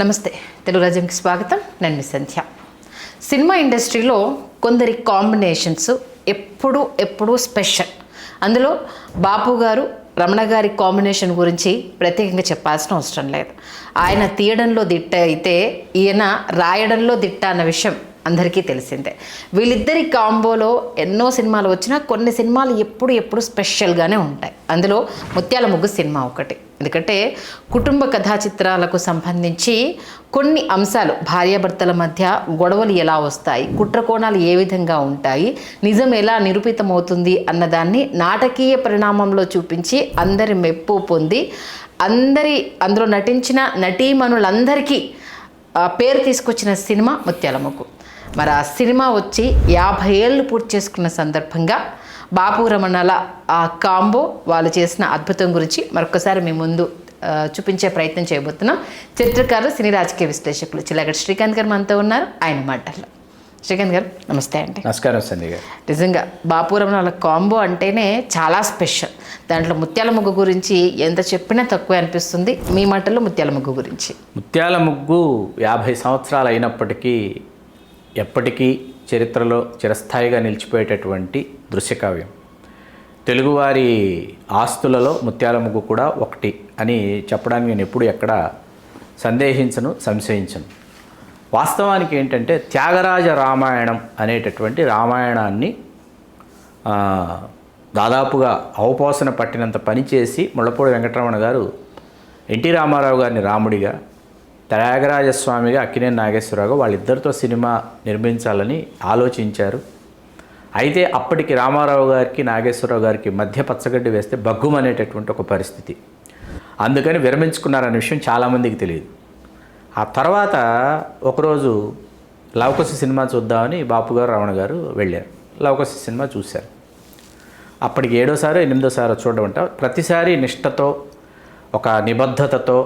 నమస్తే, తెలుగు రాజ్యంకి స్వాగతం. నేను మీ సంధ్య. సినిమా ఇండస్ట్రీలో కొందరి కాంబినేషన్స్ ఎప్పుడూ స్పెషల్. అందులో బాపు గారు రమణ గారి కాంబినేషన్ గురించి ప్రత్యేకంగా చెప్పాల్సిన అవసరం లేదు. ఆయన తీయడంలో దిట్ట అయితే ఈయన రాయడంలో దిట్ట అన్న విషయం అందరికీ తెలిసిందే. వీళ్ళిద్దరి కాంబోలో ఎన్నో సినిమాలు వచ్చినా కొన్ని సినిమాలు ఎప్పుడు స్పెషల్గానే ఉంటాయి. అందులో ముత్యాల ముగ్గు సినిమా ఒకటి. ఎందుకంటే కుటుంబ కథా చిత్రాలకు సంబంధించి కొన్ని అంశాలు, భార్యాభర్తల మధ్య గొడవలు ఎలా వస్తాయి, కుట్రకోణాలు ఏ విధంగా ఉంటాయి, నిజం ఎలా నిరూపితమవుతుంది అన్నదాన్ని నాటకీయ పరిణామంలో చూపించి అందరి మెప్పు పొంది అందులో నటించిన నటీమణులందరికీ పేరు తీసుకొచ్చిన సినిమా ముత్యాల ముగ్గు. మరి ఆ సినిమా వచ్చి 50 ఏళ్ళు పూర్తి చేసుకున్న సందర్భంగా బాపు రమణల ఆ కాంబో, వాళ్ళు చేసిన అద్భుతం గురించి మరొకసారి మీ ముందు చూపించే ప్రయత్నం చేయబోతున్నాం. చరిత్రకారులు, సినీ రాజకీయ విశ్లేషకులు చిలగడ శ్రీకాంత్ గారు మనతో ఉన్నారు. ఆయన మాటల్లో. శ్రీకాంత్ గారు నమస్తే అండి. నమస్కారం సంధ్య గారు. నిజంగా బాపు రమణల కాంబో అంటేనే చాలా స్పెషల్. దాంట్లో ముత్యాల ముగ్గు గురించి ఎంత చెప్పినా తక్కువ అనిపిస్తుంది. మీ మాటల్లో ముత్యాల ముగ్గు గురించి. ముత్యాల ముగ్గు 50 సంవత్సరాలు అయినప్పటికీ ఎప్పటికీ చరిత్రలో చిరస్థాయిగా నిలిచిపోయేటటువంటి దృశ్యకావ్యం. తెలుగువారి ఆస్తులలో ముత్యాల ముగ్గు కూడా ఒకటి అని చెప్పడానికి నేను ఎప్పుడు ఎక్కడ సంశయించను. వాస్తవానికి ఏంటంటే త్యాగరాజ రామాయణం అనేటటువంటి రామాయణాన్ని దాదాపుగా అవపోసన పట్టినంత పనిచేసి ముళ్ళపూడి వెంకటరమణ గారు ఎన్టీ రామారావు గారిని రాముడిగా, త్యాగరాజస్వామిగా అక్కినేని నాగేశ్వరరావు వాళ్ళిద్దరితో సినిమా నిర్మించాలని ఆలోచించారు. అయితే అప్పటికి రామారావు గారికి నాగేశ్వరరావు గారికి మధ్య పచ్చగడ్డి వేస్తే బగ్గుమనేటటువంటి ఒక పరిస్థితి. అందుకని విరమించుకున్నారనే విషయం చాలామందికి తెలియదు. ఆ తర్వాత ఒకరోజు లవకుశ సినిమా చూద్దామని బాపు గారు రమణ గారు వెళ్ళారు. లవకుశ సినిమా చూశారు. అప్పటికి 7వ 8వ చూడడం అంట. ప్రతిసారి నిష్ఠతో, ఒక నిబద్ధతతో,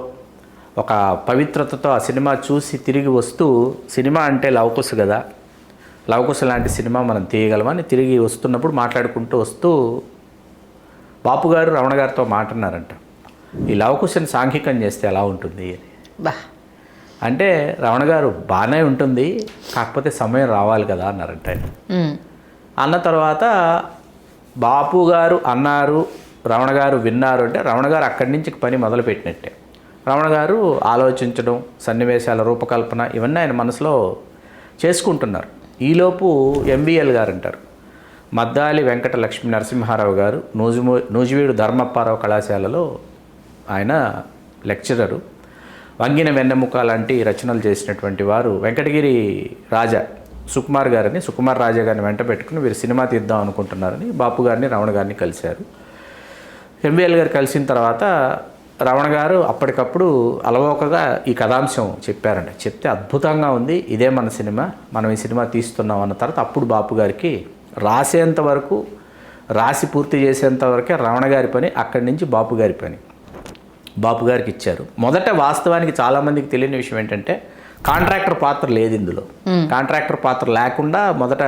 ఒక పవిత్రతతో ఆ సినిమా చూసి తిరిగి వస్తూ, సినిమా అంటే లవకుశ కదా, లవకుశ లాంటి సినిమా మనం తీయగలమని తిరిగి వస్తున్నప్పుడు మాట్లాడుకుంటూ వస్తూ బాపు గారు రమణ గారితో మాట్లాడారంట, ఈ లవకుశని సాంఘికం చేస్తే ఎలా ఉంటుంది అని. అంటే రమణ గారు బాగానే ఉంటుంది, కాకపోతే సమయం రావాలి కదా అన్నారంట. అన్న తర్వాత బాపు గారు అన్నారు, రమణ గారు విన్నారు. అంటే రమణ గారు అక్కడి నుంచి పని మొదలుపెట్టినట్టే. రమణ గారు ఆలోచించడం, సన్నివేశాల రూపకల్పన ఇవన్నీ ఆయన మనసులో చేసుకుంటున్నారు. ఈలోపు ఎంబీఎల్ గారు అంటారు, మద్దాలి వెంకట లక్ష్మీ నరసింహారావు గారు నూజివీడు ధర్మప్పారావు కళాశాలలో ఆయన లెక్చరరు. వంగిన వెన్నెముక లాంటి రచనలు చేసినటువంటి వారు. వెంకటగిరి రాజా సుకుమార్ గారిని, సుకుమార్ రాజా గారిని వెంట పెట్టుకుని వీరు సినిమా తీద్దాం అనుకుంటున్నారని బాపు గారిని రమణ గారిని కలిశారు. ఎంబీఎల్ గారు కలిసిన తర్వాత రమణ గారు అప్పటికప్పుడు అలవోకగా ఈ కథాంశం చెప్పారండి. చెప్తే అద్భుతంగా ఉంది, ఇదే మన సినిమా, మనం ఈ సినిమా తీస్తున్నాం అన్న తర్వాత అప్పుడు బాపు గారికి రాసేంత వరకు, రాసి పూర్తి చేసేంత వరకే రమణ గారి పని, అక్కడి నుంచి బాపు గారి పని బాపు గారికి ఇచ్చారు. మొదట వాస్తవానికి చాలామందికి తెలియని విషయం ఏంటంటే కాంట్రాక్టర్ పాత్ర లేదు ఇందులో. కాంట్రాక్టర్ పాత్ర లేకుండా మొదట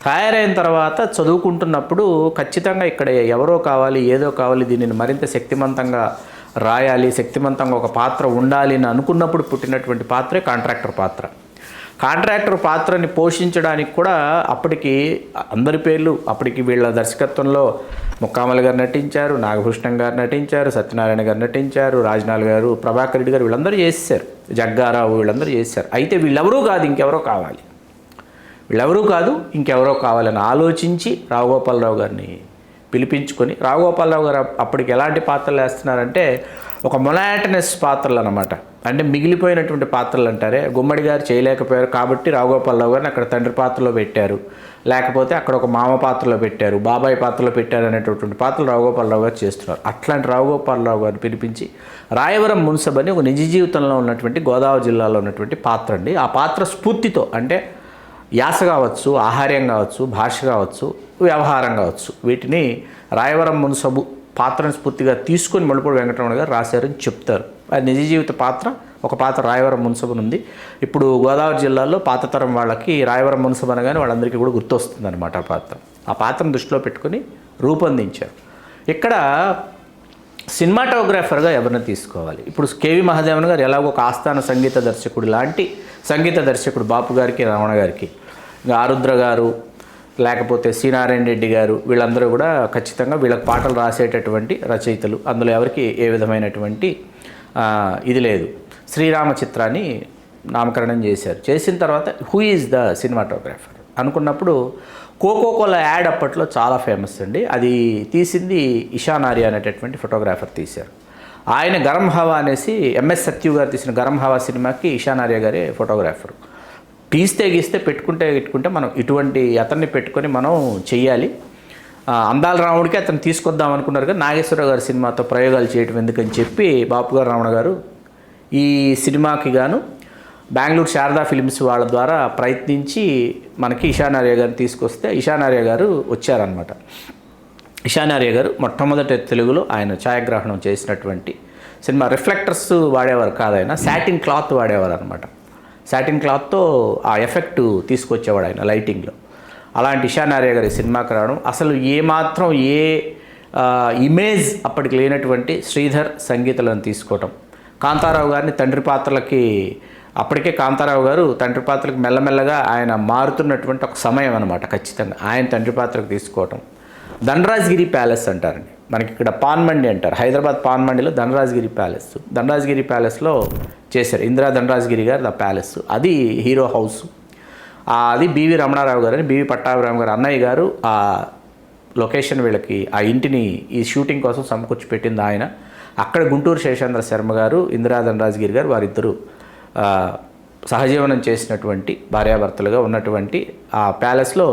తయారైన తర్వాత చదువుకుంటున్నప్పుడు ఖచ్చితంగా ఇక్కడ ఎవరో కావాలి, ఏదో కావాలి, దీనిని మరింత శక్తివంతంగా రాయాలి, శక్తివంతంగా ఒక పాత్ర ఉండాలి అని అనుకున్నప్పుడు పుట్టినటువంటి పాత్రే కాంట్రాక్టర్ పాత్ర. కాంట్రాక్టర్ పాత్రని పోషించడానికి కూడా అప్పటికి అందరి పేర్లు, అప్పటికి వీళ్ళ దర్శకత్వంలో ముక్కామల గారు నటించారు, నాగభూషణం గారు నటించారు, సత్యనారాయణ గారు నటించారు, రాజనాల్ గారు, ప్రభాకర్ రెడ్డి గారు, వీళ్ళందరూ చేశారు, జగ్గారావు వీళ్ళందరూ చేశారు. అయితే వీళ్ళెవరూ కాదు ఇంకెవరో కావాలని ఆలోచించి రావుగోపాలరావు గారిని పిలిపించుకొని, రావుగోపాలరావు గారు అప్పటికి ఎలాంటి పాత్రలు వేస్తున్నారంటే ఒక మొనాటనస్ పాత్రలు అన్నమాట. అంటే మిగిలిపోయినటువంటి పాత్రలు అంటారే, గుమ్మడి గారు చేయలేకపోయారు కాబట్టి రావుగోపాలరావు గారిని అక్కడ తండ్రి పాత్రలో పెట్టారు, లేకపోతే అక్కడ ఒక మామ పాత్రలో పెట్టారు, బాబాయ్ పాత్రలో పెట్టారు అనేటటువంటి పాత్రలు రావుగోపాలరావు గారు చేస్తున్నారు. అట్లాంటి రావుగోపాలరావు గారిని పిలిపించి రాయవరం మున్సబ్ అని ఒక నిజ జీవితంలో ఉన్నటువంటి గోదావరి జిల్లాలో ఉన్నటువంటి పాత్ర అండి. ఆ పాత్ర స్ఫూర్తితో, అంటే యాస కావచ్చు, ఆహార్యం కావచ్చు, భాష కావచ్చు, వ్యవహారం కావచ్చు, వీటిని రాయవరం మున్సబు పాత్రను స్ఫూర్తిగా తీసుకొని ముళ్ళపూడి వెంకటరమణ గారు రాశారని చెప్తారు. అది నిజ జీవిత పాత్ర. ఒక పాత్ర రాయవరం మున్సబ్ ఉంది. ఇప్పుడు గోదావరి జిల్లాలో పాత తరం వాళ్ళకి రాయవరం మున్సబ్ అనగానే వాళ్ళందరికీ కూడా గుర్తొస్తుంది అనమాట ఆ పాత్రను దృష్టిలో పెట్టుకొని రూపొందించారు. ఇక్కడ సినిమాటోగ్రాఫర్గా ఎవరిని తీసుకోవాలి? ఇప్పుడు కేవి మహాదేవన్ గారు ఎలాగో ఒక ఆస్థాన సంగీత దర్శకుడు లాంటి సంగీత దర్శకుడు బాపు గారికి, రమణ గారికి, ఇంకా ఆరుద్ర గారు, లేకపోతే సి నారాయణ రెడ్డి గారు, వీళ్ళందరూ కూడా ఖచ్చితంగా వీళ్ళకి పాటలు రాసేటటువంటి రచయితలు. అందులో ఎవరికి ఏ విధమైనటువంటి ఇది లేదు. శ్రీరామ చిత్రాన్ని నామకరణం చేశారు. చేసిన తర్వాత హూ ఈజ్ ద సినిమాటోగ్రాఫర్ అనుకున్నప్పుడు కోకోకోలా యాడ్ అప్పట్లో చాలా ఫేమస్ అండి. అది తీసింది ఇషాన్ ఆర్య అనేటటువంటి ఫోటోగ్రాఫర్ తీశారు. ఆయన గరం హవా అనేసి ఎంఎస్ సత్యు గారు తీసిన గరం హవా సినిమాకి ఇషాన్ ఆర్య గారే ఫోటోగ్రాఫర్. గీస్తే పెట్టుకుంటే మనం ఇటువంటి అతన్ని పెట్టుకొని మనం చెయ్యాలి. అందాల రాముడికి అతను తీసుకొద్దాం అనుకున్నారు, కానీ నాగేశ్వరరావు గారి సినిమాతో ప్రయోగాలు చేయడం ఎందుకని చెప్పి బాపు గారు, రమణ గారు ఈ సినిమాకి గాను బెంగళూరు శారదా ఫిలిమ్స్ వాళ్ళ ద్వారా ప్రయత్నించి మనకి ఇషాన్ ఆర్య గారిని తీసుకొస్తే ఇషాన్ ఆర్య గారు వచ్చారనమాట. ఇషాన్ ఆర్య గారు మొట్టమొదటి తెలుగులో ఆయన ఛాయాగ్రహణం చేసినటువంటి సినిమా రిఫ్లెక్టర్స్ వాడేవారు కాదు, ఆయన సాటిన్ క్లాత్ వాడేవారు అనమాట. సాటిన్ క్లాత్తో ఆ ఎఫెక్ట్ తీసుకొచ్చేవాడు ఆయన లైటింగ్లో. అలాంటి ఇషాన్ ఆర్య గారి సినిమాకి రావడం, అసలు ఏమాత్రం ఇమేజ్ అప్పటికి లేనటువంటి శ్రీధర్ సంగీతలను తీసుకోవటం, కాంతారావు గారిని తండ్రి పాత్రలకి, అప్పటికే కాంతారావు గారు తండ్రి పాత్రలకు మెల్లమెల్లగా ఆయన మారుతున్నటువంటి ఒక సమయం అనమాట. ఖచ్చితంగా ఆయన తండ్రి పాత్రకు తీసుకోవటం. ధనరాజ్గిరి ప్యాలెస్ అంటారండి, మనకి ఇక్కడ పాన్మండి అంటారు, హైదరాబాద్ పాన్మండిలో ధనరాజ్గిరి ప్యాలెస్. ధనరాజ్గిరి ప్యాలెస్లో చేశారు ఇందిరా ధనరాజ్గిరి గారు ద ప్యాలెస్. అది హీరో హౌస్. అది బివి రమణారావు గారు అని, బివి పట్టాభిరామ్ గారు అన్నయ్య గారు ఆ లొకేషన్ వీళ్ళకి ఆ ఇంటిని ఈ షూటింగ్ కోసం సమకూర్చి పెట్టింది ఆయన. అక్కడ గుంటూరు శేషేంద్ర శర్మ గారు, ఇందిరా ధనరాజ్గిరి గారు వారిద్దరూ సహజీవనం చేసినటువంటి భార్యాభర్తలుగా ఉన్నటువంటి ఆ ప్యాలెస్లో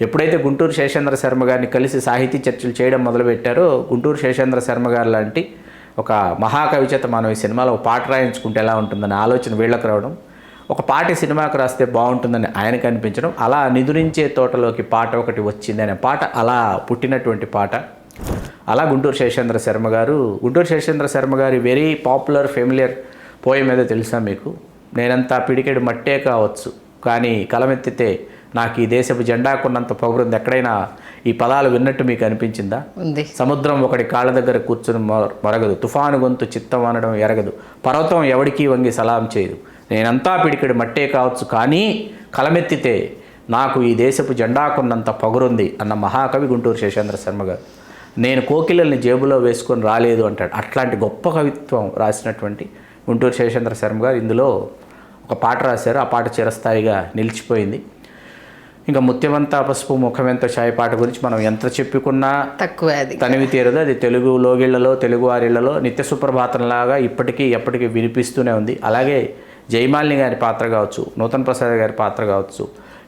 ఎప్పుడైతే గుంటూరు శేషేంద్ర శర్మ గారిని కలిసి సాహితీ చర్చలు చేయడం మొదలుపెట్టారో, గుంటూరు శేషేంద్ర శర్మ గారు లాంటి ఒక మహాకవి చేత మనం ఈ సినిమాలో ఒక పాట రాయించుకుంటే ఎలా ఉంటుందనే ఆలోచన వీళ్ళకి రావడం, ఒక పాట సినిమాకి రాస్తే బాగుంటుందని ఆయనకు అనిపించడం, అలా నిదురించే తోటలోకి పాట ఒకటి వచ్చింది అనే పాట అలా పుట్టినటువంటి పాట. అలా గుంటూరు శేషేంద్ర శర్మ గారి వెరీ పాపులర్ ఫెమిలియర్ పోయం ఏదో తెలుసా మీకు? నేనంతా పిడికెడు మట్టే కావచ్చు, కానీ కలమెత్తితే నాకు ఈ దేశపు జెండాకున్నంత పొగరుంది. ఎక్కడైనా ఈ పదాలు విన్నట్టు మీకు అనిపించిందా? సముద్రం ఒకటి కాళ్ళ దగ్గర కూర్చుని మొరగదు, తుఫాను గొంతు చిత్తం అనడం ఎరగదు, పర్వతం ఎవడికి వంగి సలాం చేయదు, నేనంతా పిడికెడు మట్టే కావచ్చు కానీ కలమెత్తితే నాకు ఈ దేశపు జెండాకున్నంత పొగరుంది అన్న మహాకవి గుంటూరు శేషేంద్ర శర్మ గారు. నేను కోకిలల్ని జేబులో వేసుకొని రాలేదు అంటాడు. అట్లాంటి గొప్ప కవిత్వం రాసినటువంటి గుంటూరు శేషేంద్ర శర్మ గారు ఇందులో ఒక పాట రాశారు. ఆ పాట చిరస్థాయిగా నిలిచిపోయింది. ఇంకా ముత్యమంతా పసుపు ముఖమెంతో ఛాయ్ పాట గురించి మనం ఎంత చెప్పుకున్నా తక్కువ, తనివి తీరదు. అది తెలుగు లోగిళ్లలో, తెలుగు వారిళ్లలో నిత్య సుప్రభాతంలాగా ఇప్పటికీ ఎప్పటికీ వినిపిస్తూనే ఉంది. అలాగే జయమాలిని గారి పాత్ర కావచ్చు, నూతన్ ప్రసాద్ గారి పాత్ర కావచ్చు,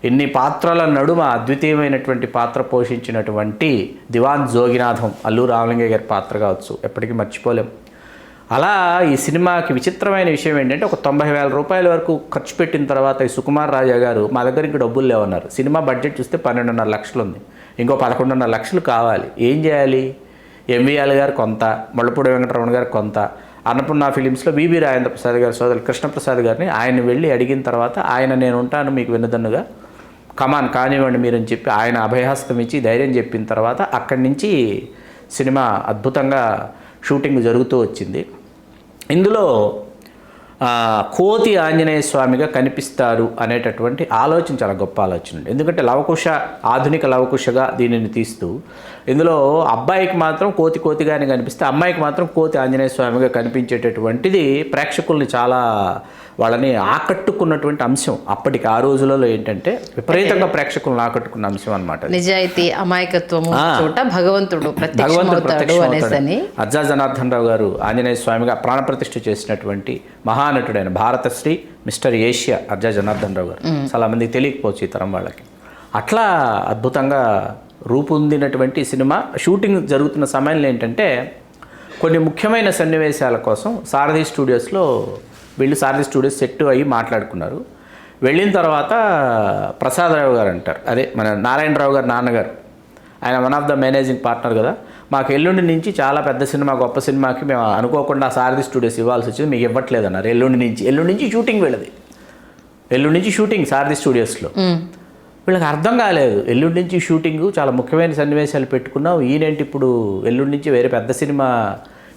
ఇన్ని పాత్రల నడుమ అద్వితీయమైనటువంటి పాత్ర పోషించినటువంటి దివాన్ జోగినాథం, అల్లు రామలింగయ్య గారి పాత్ర కావచ్చు, ఎప్పటికీ మర్చిపోలేం. అలా ఈ సినిమాకి విచిత్రమైన విషయం ఏంటంటే, ఒక 90,000 రూపాయల వరకు ఖర్చు పెట్టిన తర్వాత ఈ సుకుమార్ రాజా గారు మా దగ్గర ఇంక డబ్బులు లేవన్నారు. సినిమా బడ్జెట్ చూస్తే 12.5 లక్షలు ఉంది, ఇంకో 11.5 లక్షలు కావాలి. ఏం చేయాలి? ఎంవిఆర్ గారు కొంత, ముళ్ళపూడి వెంకటరమణ గారు కొంత, అన్నపూర్ణ ఫిలిమ్స్లో విబి రాజేంద్ర ప్రసాద్ గారి సోదరులు కృష్ణప్రసాద్ గారిని ఆయన వెళ్ళి అడిగిన తర్వాత ఆయన నేను ఉంటాను మీకు వెన్నుదన్నుగా, కమాన్ కానివ్వండి మీరని చెప్పి ఆయన అభయహస్తం ఇచ్చి ధైర్యం చెప్పిన తర్వాత అక్కడి నుంచి సినిమా అద్భుతంగా షూటింగ్ జరుగుతూ వచ్చింది. ఇందులో కోతి ఆంజనేయ స్వామిగా కనిపిస్తారు అనేటటువంటి ఆలోచన చాలా గొప్ప ఆలోచన అండి. ఎందుకంటే లవకుశ, ఆధునిక లవకుశగా దీనిని తీస్తూ ఇందులో అబ్బాయికి మాత్రం కోతిగానే కనిపిస్తే, అమ్మాయికి మాత్రం కోతి ఆంజనేయ స్వామిగా కనిపించేటటువంటిది ప్రేక్షకుల్ని చాలా వాళ్ళని ఆకట్టుకున్నటువంటి అంశం. అప్పటికి ఆ రోజులలో ఏంటంటే విపరీతంగా ప్రేక్షకులను ఆకట్టుకున్న అంశం అనమాట. నిజాయితీ, అమాయకత్వము చోట భగవంతుడు ప్రత్యక్షమవుతాడు. అజ్జా జనార్దన్ రావు గారు ఆంజనేయ స్వామిగా ప్రాణప్రతిష్ఠ చేసినటువంటి మహానటుడైన భారతశ్రీ మిస్టర్ ఏషియా అజ్జా జనార్దన్ రావు గారు. చాలా మందికి తెలియకపోవచ్చు ఈ తరం వాళ్ళకి. అట్లా అద్భుతంగా రూపొందినటువంటి సినిమా షూటింగ్ జరుగుతున్న సమయంలో ఏంటంటే కొన్ని ముఖ్యమైన సన్నివేశాల కోసం సారథి స్టూడియోస్లో వీళ్ళు సారథి స్టూడియోస్ సెట్ అయ్యి మాట్లాడుకున్నారు. వెళ్ళిన తర్వాత ప్రసాదరావు గారు అంటారు, అదే మన నారాయణరావు గారు నాన్నగారు, ఆయన one of the managing partner కదా, మాకు ఎల్లుండి నుంచి చాలా పెద్ద సినిమా, గొప్ప సినిమాకి మేము అనుకోకుండా సారథి స్టూడియోస్ ఇవ్వాల్సి వచ్చింది, మీకు ఇవ్వట్లేదు అన్నారు. ఎల్లుండి నుంచి షూటింగ్ వెళ్ళదు, ఎల్లుండి నుంచి షూటింగ్ సారథి స్టూడియోస్లో. వీళ్ళకి అర్థం కాలేదు, ఎల్లుండి నుంచి షూటింగు, చాలా ముఖ్యమైన సన్నివేశాలు పెట్టుకున్నావు, ఈయనేంటి ఇప్పుడు ఎల్లుండి నుంచి వేరే పెద్ద సినిమా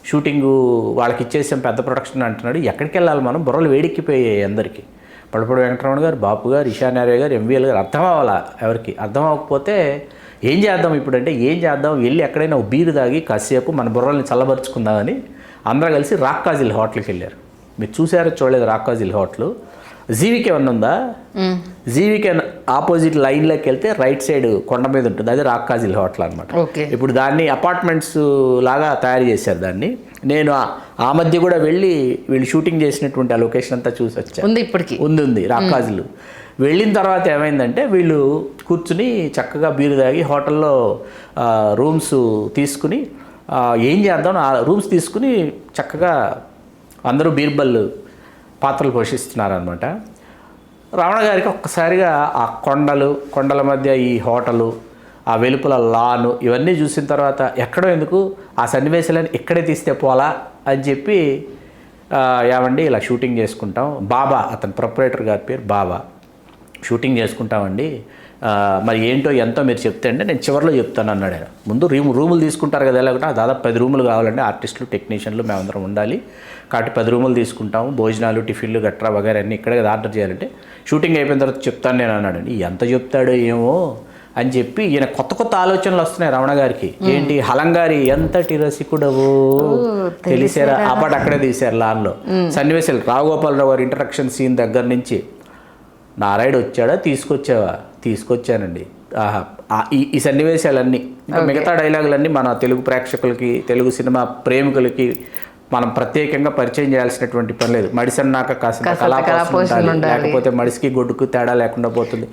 షూటింగు వాళ్ళకి ఇచ్చేసాం పెద్ద ప్రొడక్షన్ అంటున్నాడు. ఎక్కడికి వెళ్ళాలి మనం? బుర్రలు వేడెక్కిపోయాయి అందరికీ. ముళ్ళపూడి వెంకటరమణ గారు, బాపు గారు, ఈశాన్యార్య గారు, ఎంవీఎల్ గారు అర్థం అవ్వాలా ఎవరికి? అర్థం అవ్వకపోతే ఏం చేద్దాం ఇప్పుడు అంటే ఏం చేద్దాం, వెళ్ళి ఎక్కడైనా ఒక బీరు తాగి కాసేపు మన బుర్రల్ని చల్లబరుచుకుందామని అందరూ కలిసి రాక్కాజిల్ హోటల్కి వెళ్ళారు. మీరు చూసారో చూడలేదు రాక్కాజిల్ హోటల్? జీవికే ఏమన్నా ఉందా? జీవికే ఆపోజిట్ లైన్లోకి వెళ్తే రైట్ సైడ్ కొండ మీద ఉంటుంది, అది రాక్కాజిల్ హోటల్ అనమాట. ఇప్పుడు దాన్ని అపార్ట్మెంట్స్ లాగా తయారు చేశారు దాన్ని. నేను ఆ మధ్య కూడా వెళ్ళి వీళ్ళు షూటింగ్ చేసినటువంటి ఆ లొకేషన్ అంతా చూసి వచ్చాను. ఉంది ఇప్పటికి ఉంది రాక్కాజిల్. వెళ్ళిన తర్వాత ఏమైందంటే వీళ్ళు కూర్చుని చక్కగా బీరు తాగి హోటల్లో రూమ్స్ తీసుకుని ఏం చేద్దాం, ఆ రూమ్స్ తీసుకుని చక్కగా అందరూ బీర్బల్ పాత్రలు పోషిస్తున్నారనమాట. రమణ గారికి ఒక్కసారిగా ఆ కొండల మధ్య ఈ హోటలు, ఆ వెలుపల లాను ఇవన్నీ చూసిన తర్వాత ఎక్కడో ఎందుకు ఆ సన్నివేశాలను ఇక్కడే తీస్తే పోలా అని చెప్పి ఏమండి ఇలా షూటింగ్ చేసుకుంటాం, బాబా అతని ప్రొపరేటర్ గారి పేరు బాబా, షూటింగ్ చేసుకుంటామండి, మరి ఏంటో ఎంతో మీరు చెప్తే అంటే నేను చివరిలో చెప్తాను అన్నాడు ఆయన. ముందు రూములు తీసుకుంటారు కదా ఎలాగంటే దాదాపు 10 రూములు కావాలండి, ఆర్టిస్టులు టెక్నీషియన్లు మేమందరం ఉండాలి కాబట్టి 10 రూములు తీసుకుంటాము, భోజనాలు టిఫిన్లు గట్రా వగైరా అన్నీ ఇక్కడే కదా ఆర్డర్ చేయాలంటే షూటింగ్ అయిపోయిన తర్వాత చెప్తాను నేను అన్నాడండి. ఎంత చెప్తాడో ఏమో అని చెప్పి ఈయన కొత్త ఆలోచనలు వస్తున్నాయి రమణ గారికి. ఏంటి, హలంగారి ఎంతటి రసికుడవు తెలిసారా ఆ పాట అక్కడే తీశారు లాన్లో. సన్నివేశాలు రావుగోపాలరావు గారి ఇంట్రడక్షన్ సీన్ దగ్గర నుంచి నారాయణ వచ్చాడా తీసుకొచ్చావా? తీసుకొచ్చానండి. ఈ సన్నివేశాలన్నీ మిగతా డైలాగులన్నీ మన తెలుగు ప్రేక్షకులకి, తెలుగు సినిమా ప్రేమికులకి మనం ప్రత్యేకంగా పరిచయం చేయాల్సినటువంటి పని లేదు. మడిసన్నాక కాస్త కళాపోషణ లేకపోతే మడిసికి గొడ్డుకు తేడా లేకుండా పోతుంది.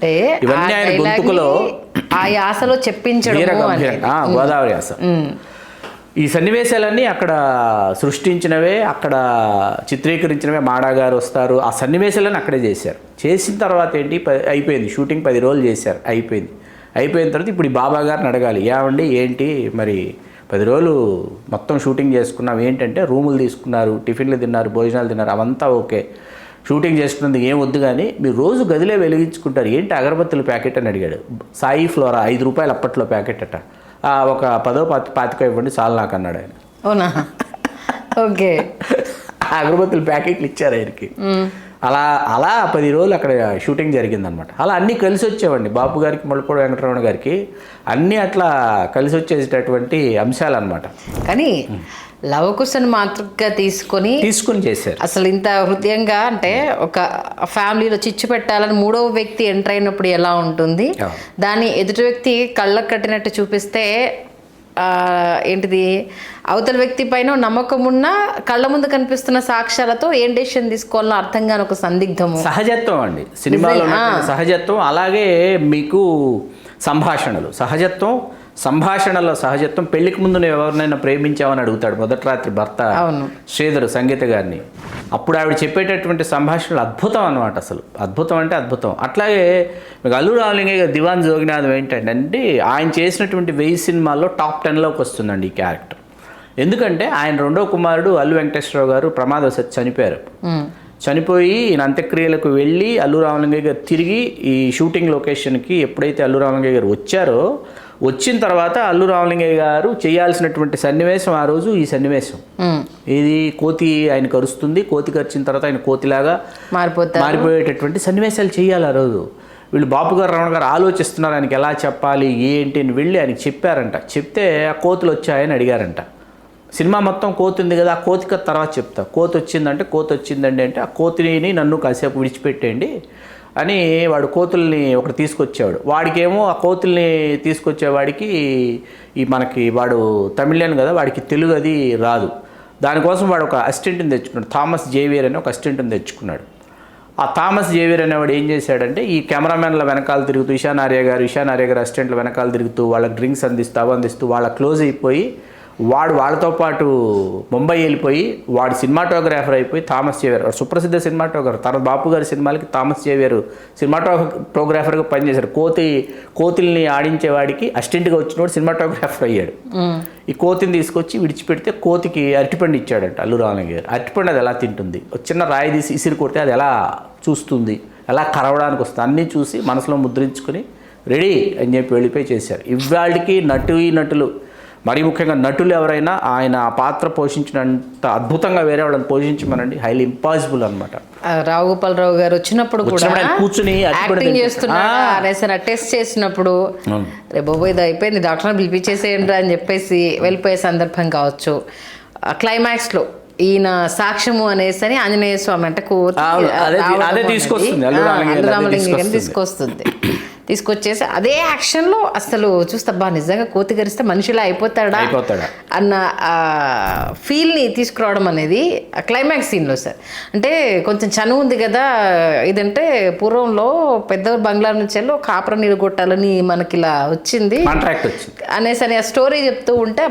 ఇవన్నీ ఆయన గొంతుకులో గోదావరి యాస. ఈ సన్నివేశాలన్నీ అక్కడ సృష్టించినవే, అక్కడ చిత్రీకరించినవే. మాడా గారు వస్తారు, ఆ సన్నివేశాలన్నీ అక్కడే చేశారు. చేసిన తర్వాత ఏంటి, అయిపోయింది షూటింగ్, 10 రోజులు చేశారు, అయిపోయిన తర్వాత ఇప్పుడు ఈ బాబా గారిని అడగాలి, ఏమండి ఏంటి మరి 10 రోజులు మొత్తం షూటింగ్ చేసుకున్నాం, ఏంటంటే రూములు తీసుకున్నారు, టిఫిన్లు తిన్నారు, భోజనాలు తిన్నారు, అవంతా ఓకే, షూటింగ్ చేసుకున్నందుకు ఏం వద్దు కానీ మీరు రోజు గదిలే వెలిగించుకుంటారు, ఏంటి అగరబత్తుల ప్యాకెట్ అని అడిగాడు. సాయి ఫ్లోరా 5 రూపాయలు అప్పట్లో ప్యాకెట్ అట. ఒక 10-25 ఇవ్వండి చాలు నాకు అన్నాడు ఆయన. అవునా? ఓకే. అగరబత్తుల ప్యాకెట్లు ఇచ్చారు ఆయనకి. అలా 10 రోజులు అక్కడ షూటింగ్ జరిగిందనమాట. అలా అన్నీ కలిసి వచ్చేవండి బాపు గారికి, ముళ్ళపూడి వెంకటరమణ గారికి అన్నీ అట్లా కలిసి వచ్చేటటువంటి అంశాలు అనమాట. కానీ లవకుశను మాతృగా తీసుకొని చేశారు. అసలు ఇంత హృదయంగా అంటే ఒక ఫ్యామిలీలో చిచ్చు పెట్టాలని 3వ వ్యక్తి ఎంటర్ అయినప్పుడు ఎలా ఉంటుంది, దాన్ని ఎదుటి వ్యక్తి కళ్ళకు కట్టినట్టు చూపిస్తే ఏంటిది అవతల వ్యక్తి పైన నమ్మకం ఉన్న కళ్ళ ముందు కనిపిస్తున్న సాక్ష్యాలతో ఏం డెసిషన్ తీసుకోవాలో అర్థం కాని ఒక సందిగ్ధము, సహజత్వం అండి సినిమాలో సహజత్వం. అలాగే మీకు సంభాషణలో సహజత్వం. పెళ్లికి ముందు నువ్వు ఎవరినైనా ప్రేమించావని అడుగుతాడు మొదటి రాత్రి భర్త శ్రీధర్ సంగీత గారిని. అప్పుడు ఆవిడ చెప్పేటటువంటి సంభాషణలు అద్భుతం అనమాట. అసలు అద్భుతం అంటే అద్భుతం. అట్లాగే మీకు అల్లు రామలింగయ్య గారి దివాన్ జోగినాథం ఏంటంటే ఆయన చేసినటువంటి 1000 సినిమాల్లో టాప్ 10లోకి వస్తుందండి ఈ క్యారెక్టర్. ఎందుకంటే ఆయన 2వ కుమారుడు అల్లు వెంకటేశ్వరరావు గారు ప్రమాదవశాత్తు చనిపోయారు. చనిపోయి ఈయన అంత్యక్రియలకు వెళ్ళి అల్లు రామలింగయ్య గారు తిరిగి ఈ షూటింగ్ లొకేషన్కి ఎప్పుడైతే అల్లు రామలింగయ్య గారు వచ్చారో, వచ్చిన తర్వాత అల్లు రామలింగయ్య గారు చేయాల్సినటువంటి సన్నివేశం ఆ రోజు ఈ సన్నివేశం. ఇది కోతి ఆయన కరుస్తుంది, కోతి కరిచిన తర్వాత ఆయన కోతిలాగా మారిపోయేటటువంటి సన్నివేశాలు చేయాలి ఆ రోజు. వీళ్ళు బాపు గారు, రమణ గారు ఆలోచిస్తున్నారు ఆయనకి ఎలా చెప్పాలి ఏంటి అని వెళ్ళి ఆయనకి చెప్పారంట. చెప్తే ఆ కోతులు వచ్చాయని అడిగారంట. సినిమా మొత్తం కోతి ఉంది కదా, ఆ కోతికి తర్వాత చెప్తా, కోతి వచ్చిందండి అంటే ఆ కోతిని నన్ను కాసేపు విడిచిపెట్టేయండి అని వాడు కోతుల్ని ఒకటి తీసుకొచ్చేవాడు. వాడికేమో ఆ కోతుల్ని తీసుకొచ్చేవాడికి మనకి వాడు తమిళియన్ కదా, వాడికి తెలుగు అది రాదు. దానికోసం వాడు ఒక అసిస్టెంట్ని తెచ్చుకున్నాడు, థామస్ జేవియర్ అని ఒక అసిస్టెంట్ని తెచ్చుకున్నాడు. ఆ థామస్ జేవియర్ అనేవాడు ఏం చేశాడంటే ఈ కెమెరామెన్ల వెనకాల తిరుగుతూ ఈశానార్య గారు అసిస్టెంట్ల వెనకాల తిరుగుతూ వాళ్ళకి డ్రింక్స్ అందిస్తూ వాళ్ళ క్లోజ్ అయిపోయి వాళ్ళతో పాటు ముంబై వెళ్ళిపోయి వాడు సినిమాటోగ్రాఫర్ అయిపోయి థామస్ జేవియర్ సుప్రసిద్ధ సినిమాటోగ్రాఫర్. తర్వాత బాపు గారి సినిమాలకి థామస్ జేవియర్ సినిమాటోగ్రాఫర్గా పనిచేశారు. కోతుల్ని ఆడించేవాడికి అసిస్టెంట్గా వచ్చినవాడు సినిమాటోగ్రాఫర్ అయ్యాడు. ఈ కోతిని తీసుకొచ్చి విడిచిపెడితే కోతికి అరటిపండు ఇచ్చాడంట అల్లు రామలింగయ్య గారు. అరటిపండు అది ఎలా తింటుంది, చిన్న రాయి తీసి ఇసిరి కొడితే అది ఎలా చూస్తుంది, ఎలా కరవడానికి వస్తుంది, అన్నీ చూసి మనసులో ముద్రించుకొని రెడీ అని చెప్పి వెళ్ళిపోయి చేశారు. ఇవాళకి నటులు మరీ ముఖ్యంగా నటులు ఎవరైనా ఆయన ఆ పాత్ర పోషించినంత అద్భుతంగా వేరే వాళ్ళని పోషించమనండి హైలీ ఇంపాసిబుల్ అనమాట. రావు గోపాలరావు గారు వచ్చినప్పుడు కూడా కూర్చుని యాక్టింగ్ చేస్తున్నా టెస్ట్ చేసినప్పుడు రే బాబు ఇది అయిపోయింది డాక్టర్ పిలిపించేసేయండి అని చెప్పేసి వెళ్ళిపోయే సందర్భం కావచ్చు. క్లైమాక్స్లో ఈయన సాక్ష్యము అనేసి అని ఆంజనేయ స్వామి అంటే తీసుకొచ్చేసి అదే యాక్షన్లో అసలు చూస్తా నిజంగా కోతి గరిస్తే మనిషిలా అయిపోతాడా అన్న ఫీల్ని తీసుకురావడం అనేది క్లైమాక్స్ సీన్లో సార్. అంటే కొంచెం చనువు ఉంది కదా, ఇదంటే పూర్వంలో పెద్ద బంగ్లా నుంచి కాపురం నీరు కొట్టాలని మనకి ఇలా వచ్చింది అనేసి అని ఆ స్టోరీ చెప్తూ ఉంటే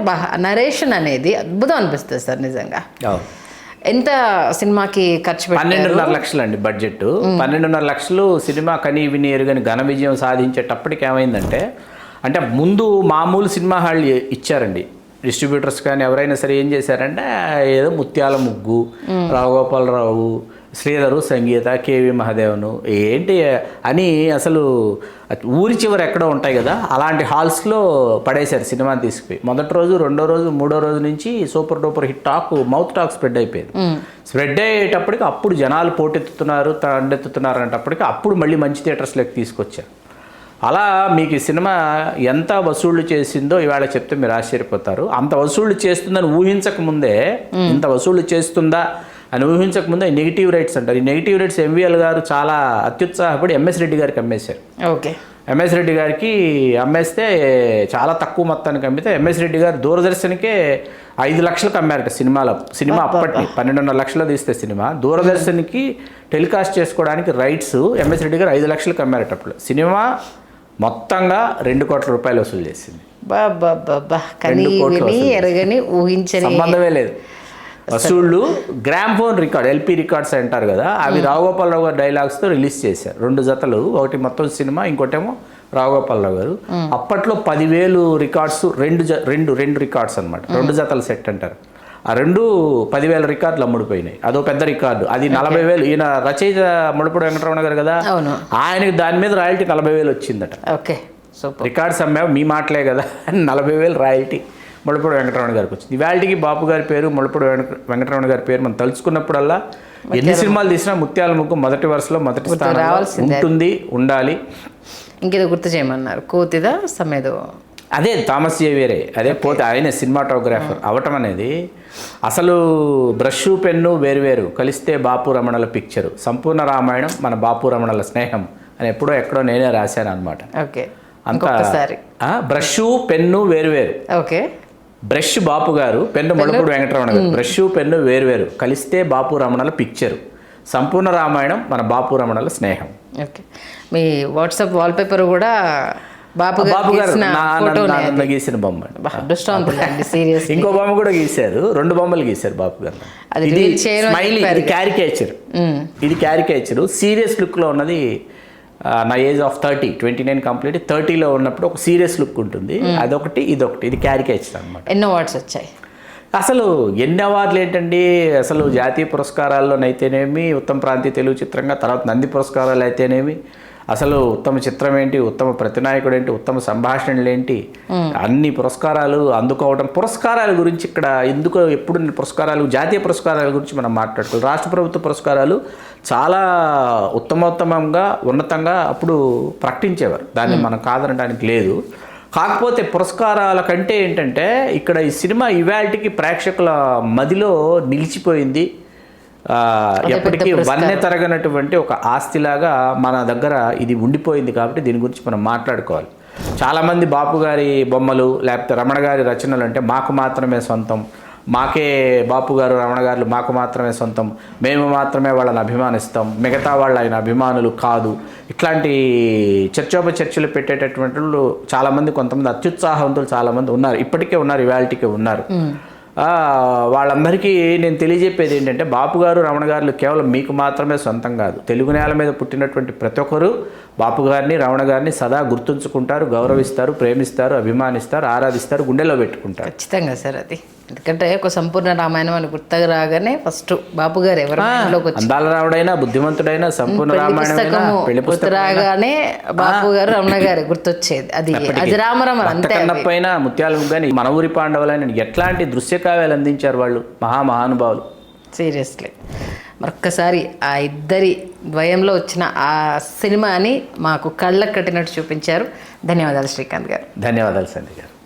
నరేషన్ అనేది అద్భుతం అనిపిస్తుంది సార్ నిజంగా. ఎంత సినిమాకి ఖర్చు పెట్టారు? 12.5 లక్షలు అండి బడ్జెట్. 12.5 లక్షలు సినిమా కని విని ఎరుగని ఘన విజయం సాధించేటప్పటికి ఏమైందంటే, అంటే ముందు మామూలు సినిమా హాళ్ళు ఇచ్చారండి డిస్ట్రిబ్యూటర్స్ కానీ ఎవరైనా సరే. ఏం చేశారంటే ఏదో ముత్యాల ముగ్గు, రావుగోపాలరావు, శ్రీధరు సంగీత, కేవి మహాదేవను ఏంటి అని అసలు ఊరి చివరి ఎక్కడో ఉంటాయి కదా అలాంటి హాల్స్లో పడేశారు సినిమాని తీసుకుపోయి. మొదటి రోజు, రెండో రోజు, మూడో రోజు నుంచి super duper hit talk, mouth talk spread అయిపోయింది. స్ప్రెడ్ అయ్యేటప్పటికి అప్పుడు జనాలు పోటెత్తుతున్నారు, తండెత్తుతున్నారు అనేటప్పటికి అప్పుడు మళ్ళీ మంచి థియేటర్స్లోకి తీసుకొచ్చారు. అలా మీకు ఈ సినిమా ఎంత వసూళ్లు చేసిందో ఇవాళ చెప్తే మీరు ఆశ్చర్యపోతారు. అంత వసూళ్లు చేస్తుందని ఊహించకముందే, ఇంత వసూళ్లు చేస్తుందా అని ఊహించకముందే నెగిటివ్ రైట్స్ అంటారు. ఈ నెగిటివ్ రైట్స్ ఎంవీఎల్ గారు చాలా అత్యుత్సాహపడి ఎంఎస్ రెడ్డి గారికి అమ్మేశారు. ఓకే, ఎంఎస్ రెడ్డి గారికి అమ్మేస్తే చాలా తక్కువ మొత్తానికి అమ్మితే ఎంఎస్ రెడ్డి గారు దూరదర్శన్కే 5 లక్షలకు అమ్మారట సినిమా అప్పటి 12.5 లక్షలు తీస్తే సినిమా దూరదర్శన్కి టెలికాస్ట్ చేసుకోవడానికి రైట్స్ ఎంఎస్ రెడ్డి గారు 5 లక్షలకు అమ్మారట. అప్పుడు సినిమా మొత్తంగా 2 కోట్ల రూపాయలు వసూలు చేసింది. సంబంధమే లేదు వసూళ్ళు. Gramophone record, LP records అంటారు కదా, అవి రావుగోపాలరావు గారు డైలాగ్స్తో రిలీజ్ చేశారు. 2 జతలు, ఒకటి మొత్తం సినిమా, ఇంకోటేమో రావుగోపాలరావు గారు. అప్పట్లో 10,000 రికార్డ్స్, రెండు రికార్డ్స్ అనమాట, 2 జతల సెట్ అంటారు. ఆ 10,000 రికార్డులు అమ్ముడిపోయినాయి. అదో పెద్ద రికార్డు. అది 40,000. ఈయన రచయిత ముళ్ళపూడి వెంకటరమణ గారు కదా, ఆయనకి దాని మీద రాయల్టీ 40,000 వచ్చిందట. ఓకే, రికార్డ్స్ అమ్మావు మీ మాటలే కదా, 40,000 రాయల్టీ ముళ్ళపూడి వెంకటరమణ గారికి వచ్చింది. ఇవాళకి బాపు గారి పేరు, ముళ్ళపూడి వెంకటరమణ గారి పేరు మనం తలుచుకున్నప్పుడల్లా ఎన్ని సినిమాలు తీసినా ముత్యాల ముగ్గు మొదటి వరుసలో మొదటి స్థానంలో ఉంటుంది, ఉండాలి. ఇంకేదో గుర్తు చేయమన్నారు, కోతిదా సమ్మేదో, అదే థామస్ జేవియరే, అదే పోతే ఆయన సినిమాటోగ్రాఫర్ అవటం అనేది. అసలు బ్రష్ పెన్ను వేరువేరు కలిస్తే బాపు రమణల పిక్చరు, సంపూర్ణ రామాయణం మన బాపు రమణల స్నేహం అని ఎక్కడో నేనే రాశాను అనమాట. ఓకే, అంతా బ్రష్ పెన్ను వేరువేరు. ఓకే, బ్రష్ బాపు గారు, పెన్ను ముళ్ళపూడి వెంకటరమణ గారు. బ్రష్ పెన్ను వేరువేరు కలిస్తే బాపు రమణల పిక్చరు, సంపూర్ణ రామాయణం మన బాపు రమణల స్నేహం. ఓకే, మీ వాట్సాప్ వాల్పేపర్ కూడా బాపు గారు గీసిన బొమ్మ. ఇంకో బొమ్మ కూడా గీశారు, 2 బొమ్మలు గీశారు బాపు గారు. ఇది స్మైలీ, ఇది క్యారికేచర్, ఇది క్యారికేచర్. సీరియస్ లుక్లో ఉన్నది నా ఏజ్ ఆఫ్ 29 కంప్లీట్. 30లో ఉన్నప్పుడు ఒక సీరియస్ లుక్ ఉంటుంది, అదొకటి ఇదొకటి. ఇది క్యారికేచర్ అనమాట. ఎన్నో అవార్డ్స్ వచ్చాయి అసలు. ఎన్ని అవార్డులు ఏంటండి అసలు. జాతీయ పురస్కారాల్లోనైతేనేమి, ఉత్తమ ప్రాంతీయ తెలుగు చిత్రంగా, తర్వాత నంది పురస్కారాలు అయితేనేమి, అసలు ఉత్తమ చిత్రం ఏంటి, ఉత్తమ ప్రతినాయకుడు ఏంటి, ఉత్తమ సంభాషణలు ఏంటి, అన్ని పురస్కారాలు అందుకోవడం. పురస్కారాల గురించి ఇక్కడ ఎందుకు ఎప్పుడు పురస్కారాలు, జాతీయ పురస్కారాల గురించి మనం మాట్లాడుకోవాలి. రాష్ట్ర ప్రభుత్వ పురస్కారాలు చాలా ఉత్తమోత్తమంగా, ఉన్నతంగా అప్పుడు ప్రకటించేవారు, దాన్ని మనం కాదనడానికి లేదు. కాకపోతే పురస్కారాల కంటే ఏంటంటే ఇక్కడ ఈ సినిమా ఇవాల్టికి ప్రేక్షకుల మదిలో నిలిచిపోయింది. ఎప్పటికీ వన్నె తరగనటువంటి ఒక ఆస్తిలాగా మన దగ్గర ఇది ఉండిపోయింది. కాబట్టి దీని గురించి మనం మాట్లాడుకోవాలి. చాలామంది బాపు గారి బొమ్మలు లేకపోతే రమణ గారి రచనలు అంటే మాకు మాత్రమే సొంతం, మాకే బాపు గారు రమణ గారు మాకు మాత్రమే సొంతం, మేము మాత్రమే వాళ్ళని అభిమానిస్తాం, మిగతా వాళ్ళు ఆయన అభిమానులు కాదు, ఇట్లాంటి చర్చోపచర్చలు పెట్టేటటువంటి వాళ్ళు చాలామంది, కొంతమంది అత్యుత్సాహవంతులు చాలామంది ఉన్నారు, ఇప్పటికే ఉన్నారు, ఇవాళకే ఉన్నారు. వాళ్ళందరికీ నేను తెలియజెప్పేది ఏంటంటే బాపు గారు రమణ గారు కేవలం మీకు మాత్రమే సొంతం కాదు. తెలుగు నేల మీద పుట్టినటువంటి ప్రతి ఒక్కరు బాపు గారిని రమణ గారిని సదా గుర్తుంచుకుంటారు, గౌరవిస్తారు, ప్రేమిస్తారు, అభిమానిస్తారు, ఆరాధిస్తారు, గుండెలో పెట్టుకుంటారు. ఖచ్చితంగా సార్ అది. ఎందుకంటే ఒక సంపూర్ణ రామాయణం అని గుర్తుగా రాగానే ఫస్ట్ బాపు గారు ఎవరి మైండ్లోకి వచ్చి అందాల రావుడైనా బుద్ధిమంతుడైనా సంపూర్ణ రామాయణమైనా పెళ్లి గుర్తు రాగానే బాపు గారు రమణ గారు గుర్తొచ్చేది. అది అజరామరం అంతే. కన్నప్పైన ముత్యాలు కానీ మన ఊరి పాండవులైన ఎట్లాంటి దృశ్య కావ్యాలు అందించారు వాళ్ళు, మహామహానుభావులు. సీరియస్లీ మరొక్కసారి ఆ ఇద్దరి ద్వయంలో వచ్చిన ఆ సినిమాని మాకు కళ్ళకు కట్టినట్టు చూపించారు. ధన్యవాదాలు శ్రీకాంత్ గారు. ధన్యవాదాలు సంధ్య గారు.